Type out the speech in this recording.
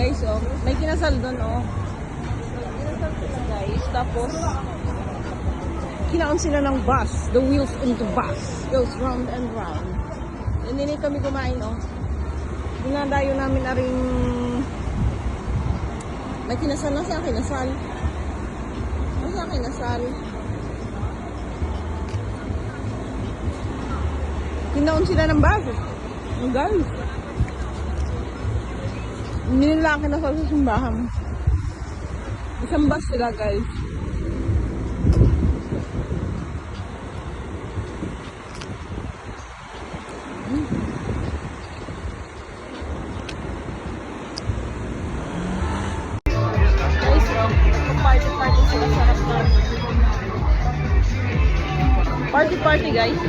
Guys, oh, may kinasal doon, oh. Kinasal sila, guys. Tapos, kinaon sila ng bus. The wheels into bus. Goes round and round. Hindi kami kumain, oh. Dinadayo namin na rin. May kinasal na sa kinasal. Nasa kinasal. Kinaon sila ng bus. Oh, guys. Hindi nila ang kinasal sa simbahan. Isang bus sila, guys. Guys, party sila, sarap na. Party, guys.